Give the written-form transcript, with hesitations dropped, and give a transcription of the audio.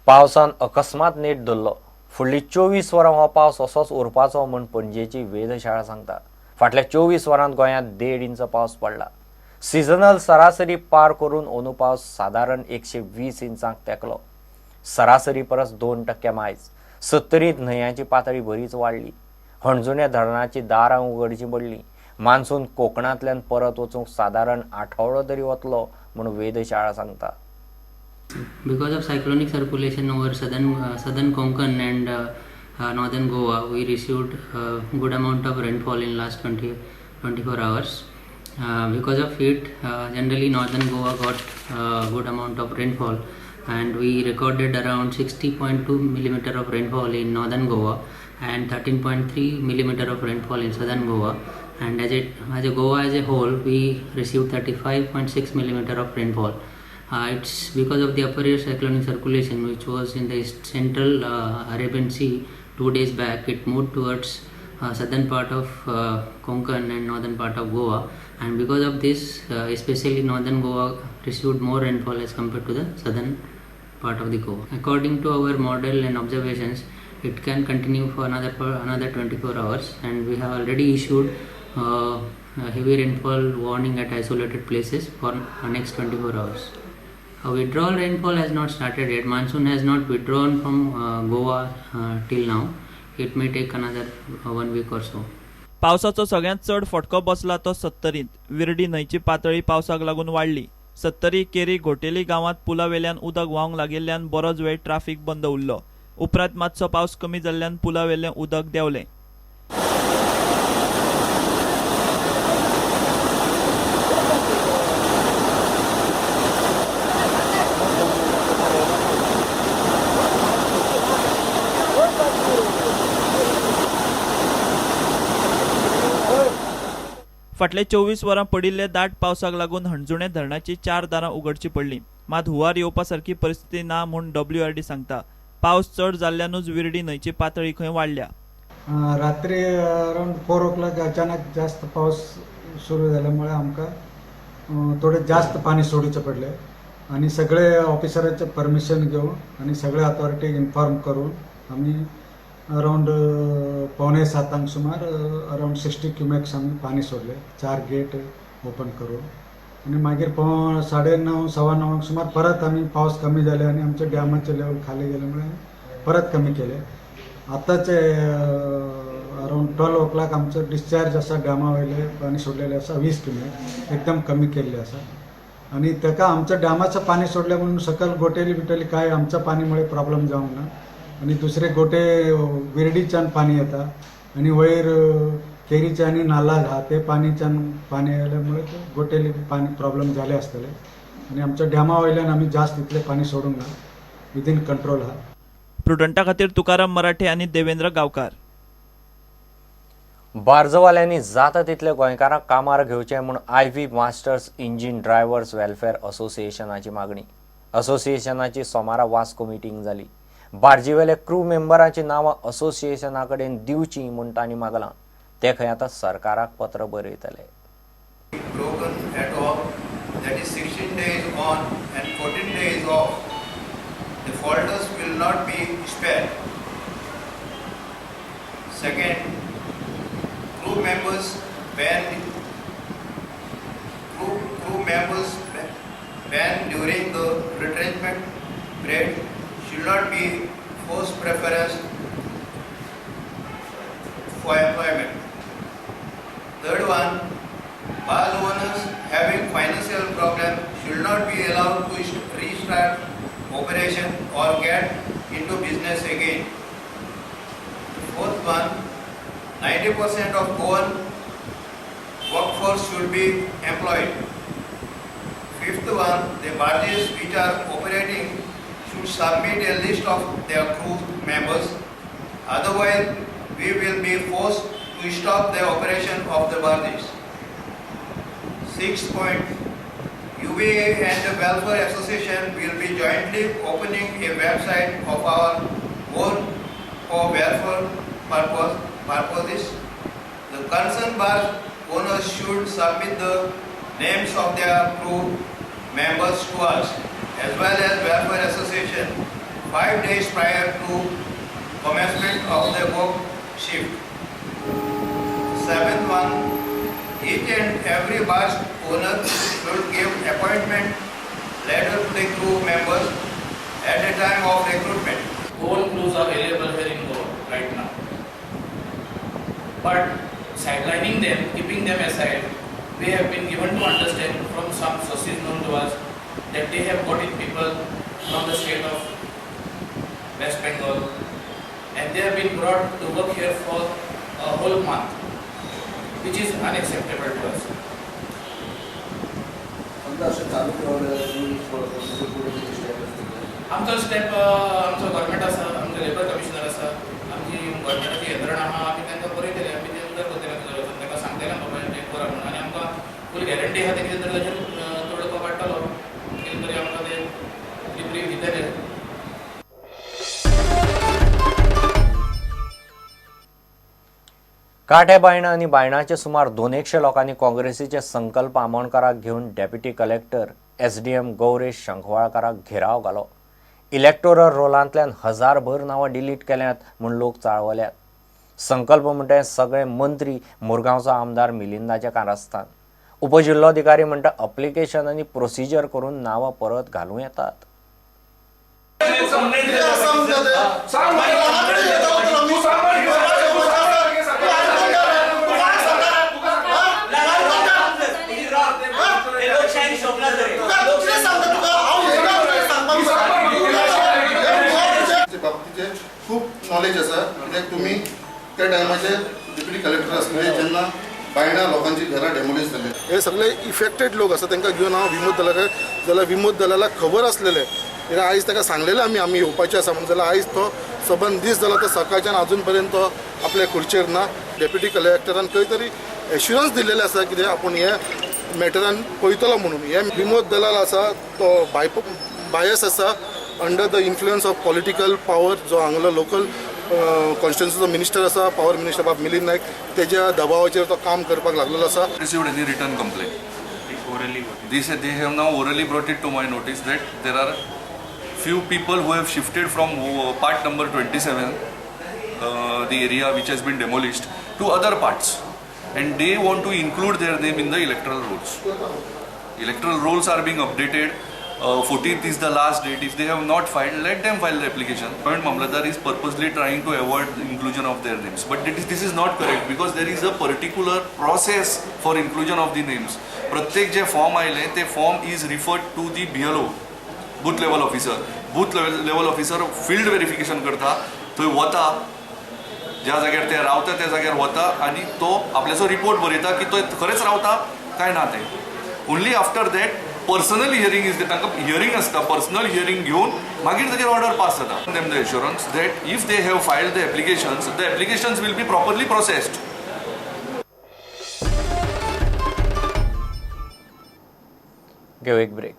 पावसान अकस्मात नेट धरलो. फुडली 24 वरां हो पावस असोच उरपाचो म्हूण पणजेची वेधशाळा सांगता. फाटल्या 24 वरांत गोंयांत 1.5 इंच पावस पडला. सिजनल सरासरी पार करून अंदू पावस सादारण 120 इंचांक तेंकलो. सरासरी परस 2% मायज. 70त न्हंयांची पातळी बरीच वाडली. हणजुण्या धरणाची दारां उगडची पडली. मान्सून कोकणांतल्यान परत वचूंक सादारण आठवडो तरी वतलो म्हूण वेधशाळा सांगता. Because of cyclonic circulation over southern Konkan and northern Goa, we received good amount of rainfall in last 24 hours. Because of it, generally northern Goa got good amount of rainfall, and we recorded around 60.2 millimeter of rainfall in northern Goa and 13.3 millimeter of rainfall in southern Goa. And as a Goa as a whole, we received 35.6 millimeter of rainfall. It's because of the upper air cyclonic circulation which was in the central Arabian Sea 2 days back. It moved towards southern part of Konkan and northern part of Goa, and because of this, especially northern Goa received more rainfall as compared to the southern part of the Goa. According to our model and observations, it can continue for another 24 hours, and we have already issued heavy rainfall warning at isolated places for next 24 hours. Withdrawal rainfall has not started yet. Monsoon has not withdrawn from Goa till now. It may take another 1 week or so. पावसाचो सगळ्यांत चड फटको बसला तो सत्तरींत. विर्डी न्हंयची पातळी पावसाक लागून वाडली. सत्तरी केरी घोटेली गांवांत पुला वेल्यान उदक व्हावंक लागिल्ल्यान बरोच वेळ ट्राफिक बंद उरलो. उपरांत मातसो पावस कमी जाल्ल्यान पुला वेलें उदक देंवलें. फाटले 24 वरां पडिल्ले दाट पावसाक लागून हणजुणे धरणाची 4 दारां उगडची पडली. मात हुंवार येवपा सारकी परिस्थिती ना म्हूण WRD सांगता. पावस चड जाल्ल्यानूच विर्डी न्हंयची पातळी खंय वाडल्या. रात्री अराउंड 4 o'clock अचानक जास्त पाऊस सुरू झाल्यामुळे आमकां थोडे जास्त पाणी सोडीचे पडले आणि सगळे ऑफिसरांचे परमिशन घेऊन आणि सगळे अथॉरिटी इन्फॉर्म करून आम्ही अराउंड 6:45 सुमार अराउंड 60 क्युमेक्स आम्ही पाणी सोडले. 4 गेट ओपन करून आणि मागीर 9:30 9:15 सुमार परत आम्ही पाऊस कमी झाले आणि आमचे डॅमाचे लेवल खाली गेल्यामुळे परत कमी केले. आताचे अराउंड 12 o'clock आमचं डिस्चार्ज असा डॅमा वयले पाणी सोडलेले असा 20 क्युमेक एकदम कमी केले असा. आणि ताका आमचं डॅमाचं पाणी सोडले म्हणून सकल गोटेली बिटेली काय आमच्या पाणीमुळे प्रॉब्लेम जावंक ना. आणि दुसरे गोटे विर्डीच्यान पाणी येता आणि वयर केरीचे आणि नाला हा ते पाणीच्यान पाणी आल्यामुळे गोटेली पाणी प्रॉब्लेम झाले असतले. आणि आमच्या डॅमा वयल्यान आम्ही जास्त इतले पाणी सोडूंक ना. विदीन कंट्रोल हा. प्रुडंटा खातीर तुकाराम मराठे आनी देवेंद्र गांवकार. बार्जवाल्यांनी जाता तितले गोंयकारांक कामार घेवचे म्हूण IV masters engine drivers welfare असोसिएशनाची मागणी. असोसिएशनाची सोमारा वास्को मिटींग जाली. बार्जीवेले क्रू मेंबरांची नांवां असोसिएशना कडेन दिवची म्हूण तांणी मागलां. ते खंय आतां सरकाराक पत्र बरयतले. Broken at all, that is 16 days on and 14 days off. The faulters will not be spared. Second, crew members banned during the retrenchment period should not be forced preference for employment. Third one, bar owners having financial problem should not be allowed to restart operation or get into business again. Fourth one, 90% of Goan workforce should be employed. Fifth one, the barges which are operating should submit a list of their crew members. Otherwise, we will be forced to stop the operation of the barges. Sixth point, UVA and the Welfare Association will be jointly opening a website of our own for welfare purposes. The concerned bar owners should submit the names of their crew members to us as well as Welfare Association 5 days prior to commencement of the work shift. Seventh one, each and every barge owner should give appointment letter to the crew members at the time of recruitment. All crews are available here in Goa right now. But sidelining them, keeping them aside, we have been given to understand from some sources known to us that they have got in people from the state of West Bengal and they have been brought to work here for a whole month, which is unacceptable to us. आमचो step आमचो government आसा, आमचो labour commissioner आसा, आमची गव्हर्मेंटाची यंत्रणा आहा, आमी तांकां बरयतले, आमी ते उदर करतले, तांकां सांगतले बाबा ते करा म्हणून आनी आमकां फूल गॅरंटी आहा तें कितें तरी ताचेर तोडगो काडटलो, कितें तरी आमकां ते रिप्रीव दितले. काठे बायणा आणि बायणाचे सुमार 200 लोकांनी काँग्रेसीचे संकल्प आमोणकाराक घेऊन डेप्युटी कलेक्टर SDM गौरेश शंखवाळकाराक घेराव घालो. इलेक्टोरल रोलांतल्यान 1000 भर नांवां डिलीट केल्यात म्हूण लोक चाळवल्यात. संकल्प म्हणटा सगळे मंत्री मुरगांवचो आमदार मिलिंदाचे कारस्थान. उपजिल्लोधिकारी म्हणटा अप्लिकेशन आनी प्रोसिजर करून नांवां परत घालूं येतात. खूप नॉलेज आसा कित्याक तुमी त्या टायमाचेर डेप्युटी कलेक्टर आसले जेन्ना बायणा लोकांची घरां डेमोलिश जाले. हे सगळे इफेक्टेड लोक आसा तांकां घेवन हांव विमोद दलाक जाल्यार विमोद दलालाक खबर आसलेले कित्याक आयज ताका सांगलेलें आमी येवपाचें आसा म्हणून. जाल्यार आयज तो सबंद दीस जाला तो सकाळच्यान अजून पर्यंत तो आपल्या खुर्चेर ना. डेप्युटी कलेक्टरान खंय तरी एश्युरन्स दिलेले आसा कित्याक आपूण हे मॅटरान पळयतलो म्हणून. हे विमोद दलाल आसा तो बायस आसा under the influence of political power. जो हांगलो लोकल कॉन्स्टिट्युन्सीचो मिनिस्टर आसा, पावर मिनिस्टर बाब मिलिंद नायक, तेज्या दबावाचेर तो काम करपाक लागलेलो आसा. Received any written complaint? They have now orally brought it to my notice that there are few people who have shifted from part number 27, the area which has been demolished, to other parts, and they want to include their name in the electoral rolls. Electoral rolls are being updated. 14th is the last date. If they have not filed, let them file the application. Point Mamlatdar is purposely trying to avoid the inclusion of their names, but this is not correct because there is a particular process for inclusion of the names. प्रत्येक जे form आयले ते form is referred to the BLO, booth level officer. Booth level officer field verification करता, थंय वता, ज्या जाग्यार ते रावता त्या जाग्यार वता आनी तो आपल्याचो रिपोर्ट बरयता की तो खरेंच रावता काय ना ते. Only after that personal hearing is तांकां हियरिंग आसता. पर्सनल हियरिंग घेवन मागीर ताचेर ऑर्डर पास जाता. Them the assurance that if they have filed the applications will be properly processed. घेऊ एक ब्रेक.